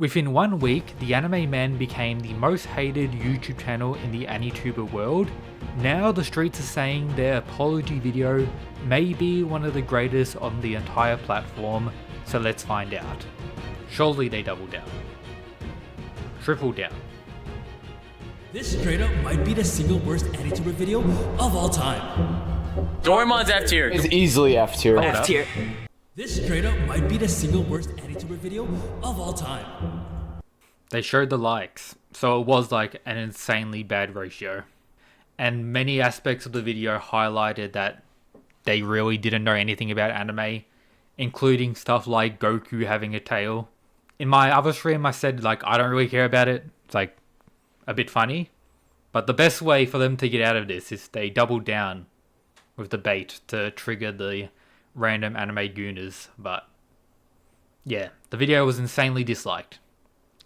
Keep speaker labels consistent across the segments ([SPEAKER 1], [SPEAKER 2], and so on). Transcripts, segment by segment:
[SPEAKER 1] Within 1 week, TheAnimeMen became the most hated YouTube channel in the AniTuber world. Now the streets are saying their apology video may be one of the greatest on the entire platform, so let's find out. Surely they double down. Triple down.
[SPEAKER 2] This straight up might be the single worst AniTuber video of all time.
[SPEAKER 3] Doraemon's F tier.
[SPEAKER 4] It's easily F tier.
[SPEAKER 3] F tier.
[SPEAKER 2] This straight up might be the single worst AniTuber video of all time.
[SPEAKER 1] They showed the likes, so it was like an insanely bad ratio. And many aspects of the video highlighted that they really didn't know anything about anime, including stuff like Goku having a tail. In my other stream I said like I don't really care about it, it's like a bit funny. But the best way for them to get out of this is they double down with the bait to trigger the random anime gooners. But yeah, the video was insanely disliked,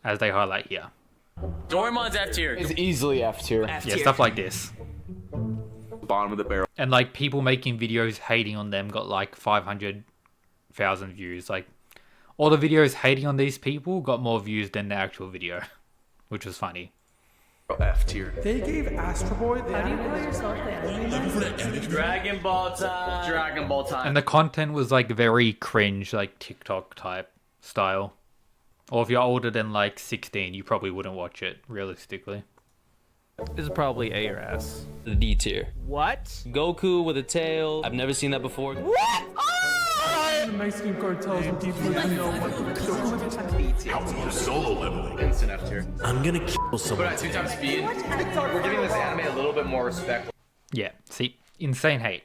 [SPEAKER 1] as they highlight here.
[SPEAKER 3] Doraemon's F tier.
[SPEAKER 4] It's easily F tier.
[SPEAKER 3] F
[SPEAKER 1] Yeah,
[SPEAKER 3] tier.
[SPEAKER 1] stuff like this.
[SPEAKER 5] Bottom of the barrel.
[SPEAKER 1] And like people making videos hating on them got like 500,000 views. Like all the videos hating on these people got more views than the actual video, which was funny.
[SPEAKER 5] F tier.
[SPEAKER 6] They gave Astro Boy the
[SPEAKER 3] Dragon Ball time. Dragon Ball time.
[SPEAKER 1] And the content was like very cringe, like TikTok type style. Or if you're older than like 16, you probably wouldn't watch it, realistically.
[SPEAKER 7] This is probably A or S.
[SPEAKER 8] The D tier.
[SPEAKER 7] What?
[SPEAKER 8] Goku with a tail. I've never seen that before.
[SPEAKER 7] What?
[SPEAKER 6] Mexican cartels and people who know what
[SPEAKER 5] Solo leveling.
[SPEAKER 3] Instant F tier.
[SPEAKER 2] I'm gonna kill
[SPEAKER 3] But
[SPEAKER 2] someone.
[SPEAKER 3] at 2 times speed, we're giving this anime a little bit more respect.
[SPEAKER 1] Yeah, see, insane hate.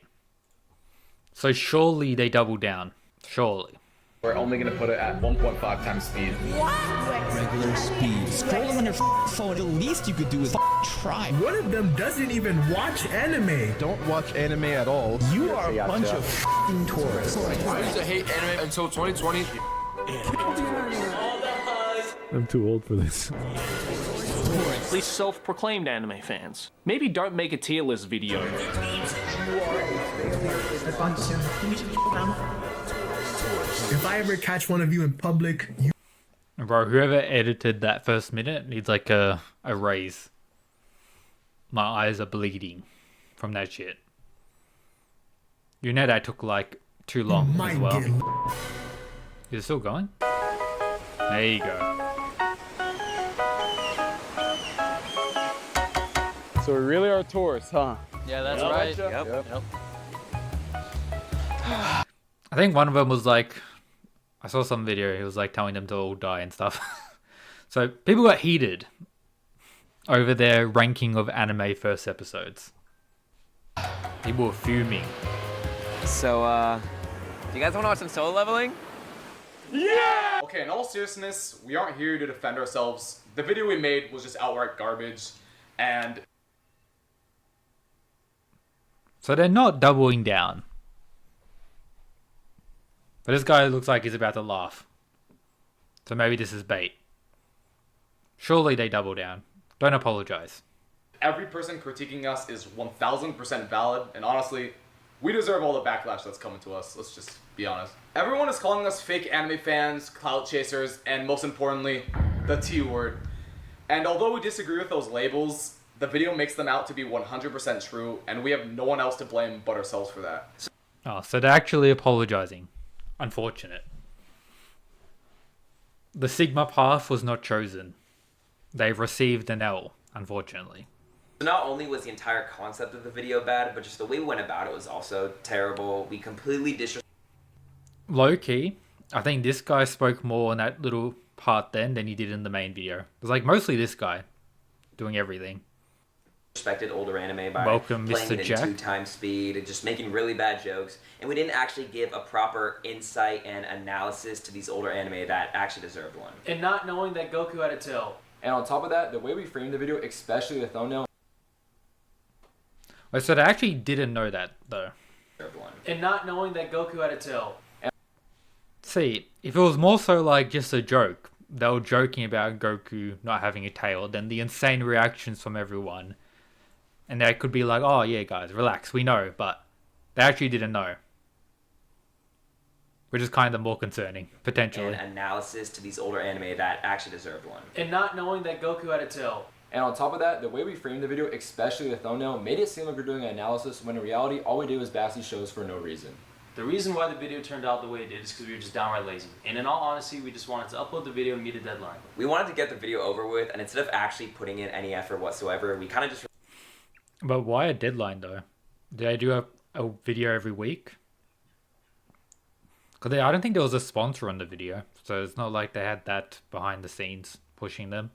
[SPEAKER 1] So surely they double down. Surely.
[SPEAKER 3] We're only gonna put it at 1.5 times speed.
[SPEAKER 9] Regular speed. Scrolling on your phone, the least you could do is try.
[SPEAKER 6] One of them doesn't even watch anime.
[SPEAKER 10] Don't watch anime at all.
[SPEAKER 9] You are a bunch of tourists.
[SPEAKER 5] I used to hate anime until 2020.
[SPEAKER 10] I'm too old for this.
[SPEAKER 7] These self-proclaimed anime fans. Maybe don't make a tier list video.
[SPEAKER 6] If I ever catch one of you in public, you
[SPEAKER 1] Bro, whoever edited that first minute needs like a raise. My eyes are bleeding from that shit. You know that took like too long
[SPEAKER 6] might
[SPEAKER 1] as well.
[SPEAKER 6] get
[SPEAKER 1] Is it still going? There you go.
[SPEAKER 4] So we really are tourists, huh?
[SPEAKER 8] Yeah, that's right.
[SPEAKER 4] Yep.
[SPEAKER 1] I think one of them was like, I saw some video, he was like telling them to all die and stuff. So people got heated over their ranking of anime first episodes. People were fuming.
[SPEAKER 8] So, do you guys want to watch some solo leveling?
[SPEAKER 11] Okay, in all seriousness, we aren't here to defend ourselves. The video we made was just outright garbage, and
[SPEAKER 1] So they're not doubling down. But this guy looks like he's about to laugh. So maybe this is bait. Surely they double down. Don't apologize.
[SPEAKER 11] every person critiquing us is 1000% valid, and honestly, we deserve all the backlash that's coming to us, let's just be honest. Everyone is calling us fake anime fans, clout chasers, and most importantly, the T word. And although we disagree with those labels, the video makes them out to be 100% true, and we have no one else to blame but ourselves for that.
[SPEAKER 1] Oh, so they're actually apologizing. Unfortunate. The Sigma path was not chosen. They've received an L, unfortunately.
[SPEAKER 12] So not only was the entire concept of the video bad, but just the way we went about it was also terrible. We completely
[SPEAKER 1] Low-key, I think this guy spoke more in that little part then than he did in the main video. It was like mostly this guy doing everything.
[SPEAKER 12] disrespected older anime by
[SPEAKER 1] Welcome,
[SPEAKER 12] playing
[SPEAKER 1] Mr.
[SPEAKER 12] it in
[SPEAKER 1] Jack.
[SPEAKER 12] 2 times speed and just making really bad jokes. And we didn't actually give a proper insight and analysis to these older anime that actually deserved one.
[SPEAKER 7] And not knowing that Goku had a tail.
[SPEAKER 13] And on top of that, the way we framed the video, especially the thumbnail.
[SPEAKER 1] Wait, so they actually didn't know that, though.
[SPEAKER 7] And not knowing that Goku had a tail.
[SPEAKER 1] See, if it was more so like just a joke, they were joking about Goku not having a tail, then the insane reactions from everyone, and they could be like, oh yeah guys, relax, we know, but they actually didn't know. which is kind of more concerning, potentially.
[SPEAKER 12] And analysis to these older anime that actually deserved one.
[SPEAKER 7] And not knowing that Goku had a tail.
[SPEAKER 13] And on top of that, the way we framed the video, especially the thumbnail, made it seem like we're doing an analysis when in reality, all we did was bash these shows for no reason.
[SPEAKER 7] The reason why the video turned out the way it did is because we were just downright lazy. And in all honesty, we just wanted to upload the video and meet a deadline.
[SPEAKER 12] We wanted to get the video over with, and instead of actually putting in any effort whatsoever, we kind of just...
[SPEAKER 1] But why a deadline, though? Did I do a video every week? Because I don't think there was a sponsor on the video, so it's not like they had that behind the scenes pushing them.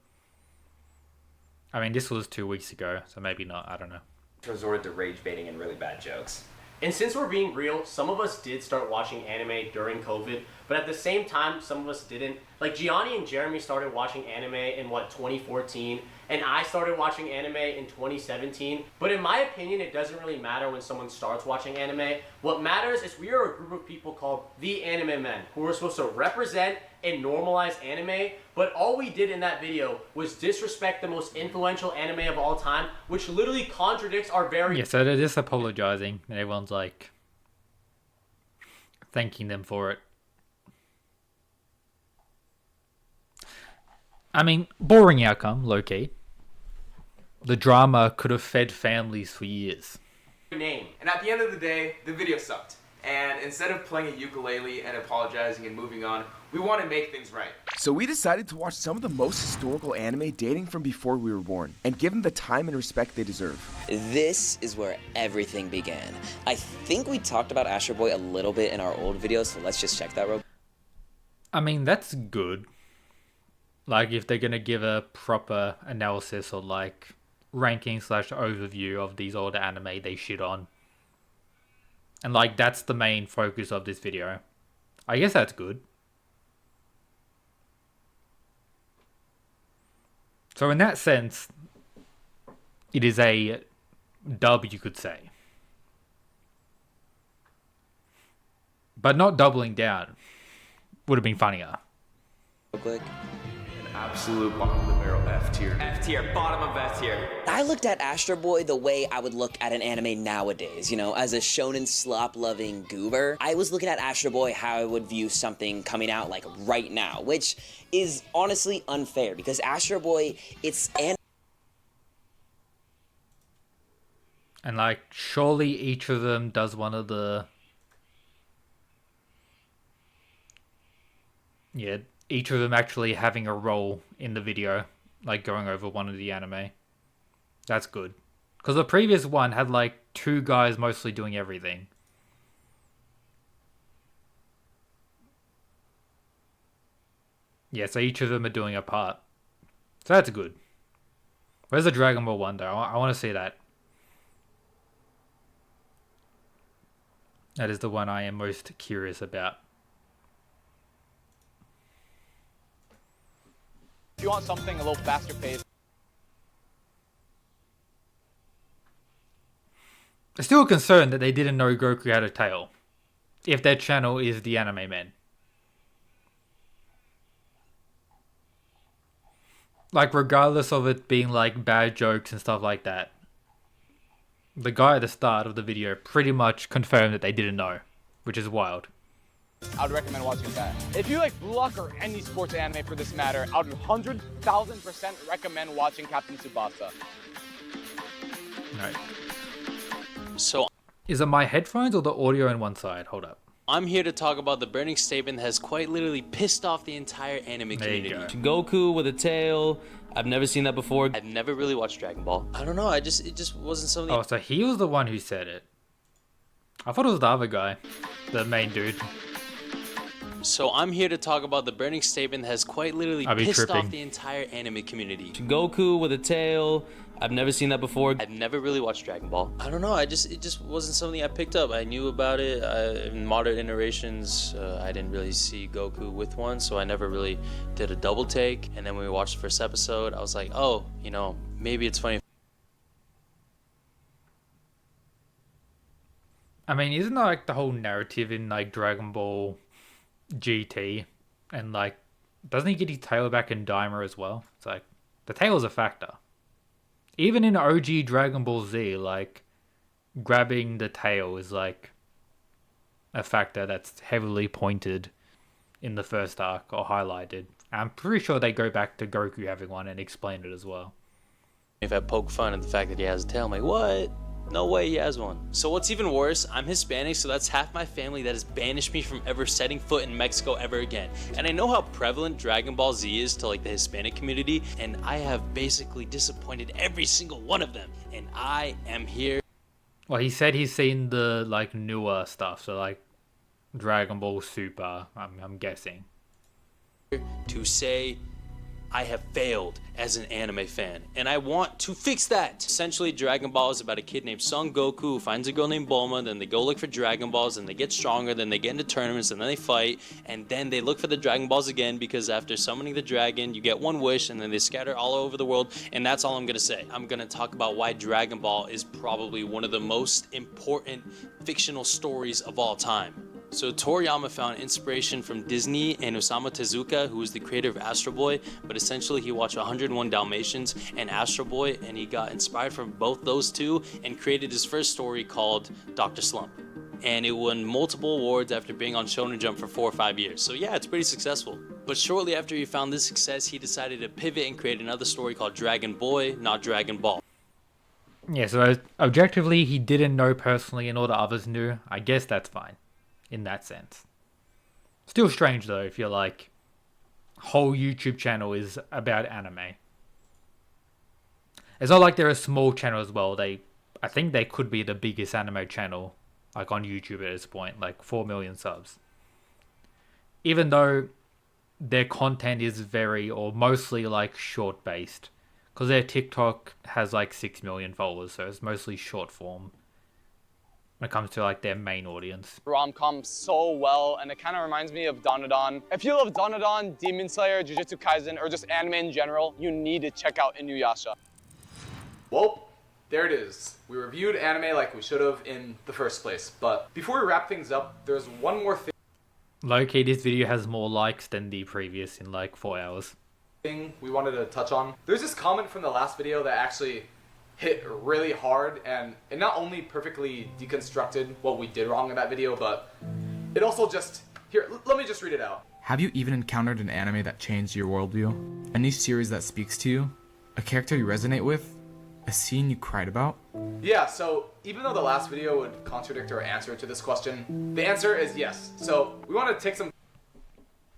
[SPEAKER 1] I mean, this was 2 weeks ago, so maybe not, I don't know.
[SPEAKER 12] Resorted to rage baiting and really bad jokes.
[SPEAKER 14] And since we're being real, some of us did start watching anime during COVID, but at the same time, some of us didn't. Like Gianni and Jeremy started watching anime in 2014, and I started watching anime in 2017. But in my opinion, it doesn't really matter when someone starts watching anime. What matters is we are a group of people called TheAnimeMen, who are supposed to represent and normalize anime, but all we did in that video was disrespect the most influential anime of all time, which literally contradicts our very...
[SPEAKER 1] Yeah, so they're just apologizing, and everyone's like thanking them for it. I mean, boring outcome, low-key. The drama could have fed families for years.
[SPEAKER 5] Name. And at the end of the day, the video sucked. And instead of playing a ukulele and apologizing and moving on, we want to make things right.
[SPEAKER 15] So we decided to watch some of the most historical anime dating from before we were born, and give them the time and respect they deserve.
[SPEAKER 16] This is where everything began. I think we talked about Astro Boy a little bit in our old video, so let's just check that real.
[SPEAKER 1] I mean, that's good. Like, if they're gonna give a proper analysis or like ranking / overview of these older anime they shit on. And like, that's the main focus of this video. I guess that's good. So in that sense, it is a dub, you could say. But not doubling down would have been funnier.
[SPEAKER 16] Real quick.
[SPEAKER 5] Absolute bottom of the barrel F tier.
[SPEAKER 12] F tier, bottom of F tier.
[SPEAKER 16] I looked at Astro Boy the way I would look at an anime nowadays, you know, as a shonen slop-loving goober. I was looking at Astro Boy how I would view something coming out like right now, which is honestly unfair because Astro Boy, it's
[SPEAKER 1] And like, surely each of them does one of the... Yeah, each of them actually having a role in the video, like going over one of the anime. That's good. Because the previous one had like 2 guys mostly doing everything. Yeah, so each of them are doing a part. So that's good. Where's the Dragon Ball one though? I want to see that. That is the one I am most curious about.
[SPEAKER 4] If you want something a little faster paced.
[SPEAKER 1] I'm still concerned that they didn't know Goku had a tail. If their channel is TheAnimeMen. Like, regardless of it being like bad jokes and stuff like that. The guy at the start of the video pretty much confirmed that they didn't know. Which is wild.
[SPEAKER 4] I would recommend watching that. If you like Blue Lock or any sports anime for this matter, I would 100,000% recommend watching Captain Tsubasa.
[SPEAKER 1] No.
[SPEAKER 17] So,
[SPEAKER 1] is it my headphones or the audio on one side? Hold up.
[SPEAKER 17] I'm here to talk about the burning statement that has quite literally pissed off the entire anime community.
[SPEAKER 7] Go. Goku with a tail. I've never seen that before.
[SPEAKER 17] I've never really watched Dragon Ball. I don't know. It just wasn't something.
[SPEAKER 1] Oh, so he was the one who said it. I thought it was the other guy, the main dude.
[SPEAKER 17] So I'm here to talk about the burning statement that has quite literally pissed off the entire anime community.
[SPEAKER 7] Goku with a tail. I've never seen that before.
[SPEAKER 17] I've never really watched Dragon Ball. I don't know. It just wasn't something I picked up. I knew about it. In modern iterations, I didn't really see Goku with one, so I never really did a double take. And then when we watched the first episode, I was like, oh, you know, maybe it's funny.
[SPEAKER 1] I mean, isn't that like the whole narrative in like Dragon Ball GT? And like, doesn't he get his tail back in Daima as well? It's like, the tail is a factor. Even in OG Dragon Ball Z, like, grabbing the tail is like a factor that's heavily pointed in the first arc or highlighted. I'm pretty sure they go back to Goku having one and explain it as well.
[SPEAKER 17] If I poke fun at the fact that he has a tail, I'm like, what? No way he has one. So what's even worse, I'm Hispanic, so that's half my family that has banished me from ever setting foot in Mexico ever again. And I know how prevalent Dragon Ball Z is to like the Hispanic community, and I have basically disappointed every single one of them. And I am here.
[SPEAKER 1] Well, he said he's seen the like newer stuff, so like Dragon Ball Super, I'm guessing.
[SPEAKER 17] To say I have failed as an anime fan, and I want to fix that. Essentially, Dragon Ball is about a kid named Son Goku who finds a girl named Bulma, then they go look for Dragon Balls, and they get stronger, then they get into tournaments, and then they fight, and then they look for the Dragon Balls again, because after summoning the dragon, you get one wish, and then they scatter all over the world, and that's all I'm gonna say. I'm gonna talk about why Dragon Ball is probably one of the most important fictional stories of all time. So Toriyama found inspiration from Disney and Osamu Tezuka, who was the creator of Astro Boy, but essentially he watched 101 Dalmatians and Astro Boy, and he got inspired from both those two and created his first story called Dr. Slump. And it won multiple awards after being on Shonen Jump for 4 or 5 years. So yeah, it's pretty successful. But shortly after he found this success, he decided to pivot and create another story called Dragon Boy, not Dragon Ball.
[SPEAKER 1] Yeah, so objectively, he didn't know personally and all the others knew. I guess that's fine. In that sense. Still strange though if your like whole YouTube channel is about anime. It's not like they're a small channel as well. I think they could be the biggest anime channel like on YouTube at this point, like 4 million subs. Even though their content is very or mostly like short based, because their TikTok has like 6 million followers, so it's mostly short form when it comes to like their main audience.
[SPEAKER 4] Rom-com so well, and it kind of reminds me of Dandadan. If you love Dandadan, Demon Slayer, Jujutsu Kaisen, or just anime in general, you need to check out Inuyasha.
[SPEAKER 11] Well, there it is. We reviewed anime like we should have in the first place, but before we wrap things up, there's one more
[SPEAKER 1] Low-key, this video has more likes than the previous in like 4 hours.
[SPEAKER 11] thing we wanted to touch on. There's this comment from the last video that actually hit really hard, and it not only perfectly deconstructed what we did wrong in that video, but it also just... Here, let me just read it out.
[SPEAKER 15] Have you even encountered an anime that changed your worldview? A new series that speaks to you? A character you resonate with? A scene you cried about?
[SPEAKER 11] Yeah, so even though the last video would contradict our answer to this question, the answer is yes. So we want to take some...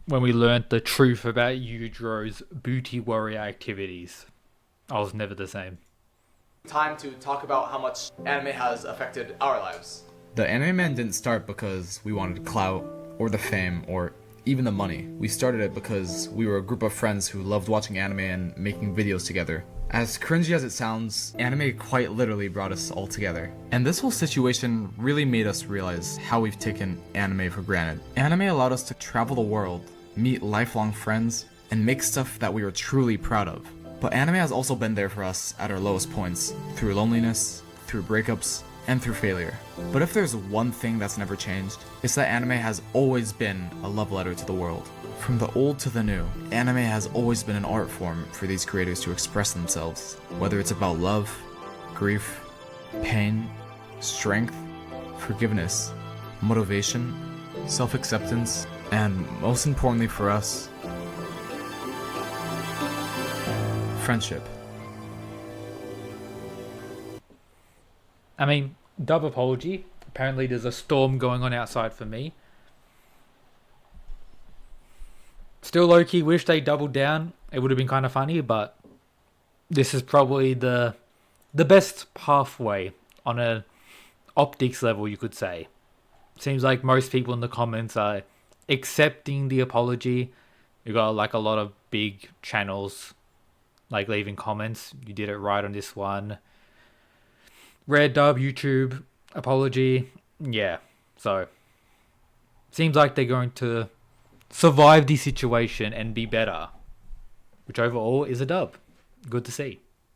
[SPEAKER 1] When we learned the truth about Yujiro's booty warrior activities, I was never the same.
[SPEAKER 11] time to talk about how much anime has affected our lives.
[SPEAKER 10] The TheAnimeMen didn't start because we wanted clout, or the fame, or even the money. We started it because we were a group of friends who loved watching anime and making videos together. As cringy as it sounds, anime quite literally brought us all together. And this whole situation really made us realize how we've taken anime for granted. Anime allowed us to travel the world, meet lifelong friends, and make stuff that we were truly proud of. But anime has also been there for us at our lowest points, through loneliness, through breakups, and through failure. But if there's one thing that's never changed, it's that anime has always been a love letter to the world. From the old to the new, anime has always been an art form for these creators to express themselves, whether it's about love, grief, pain, strength, forgiveness, motivation, self-acceptance, and most importantly for us, friendship.
[SPEAKER 1] I mean, dub apology. Apparently there's a storm going on outside for me. Still low-key wish they doubled down. It would have been kind of funny, but this is probably the best pathway on a optics level, you could say. Seems like most people in the comments are accepting the apology. You got like a lot of big channels like leaving comments. You did it right on this one. Red dub, YouTube, apology. Yeah, so seems like they're going to survive the situation and be better, which overall is a dub. Good to see.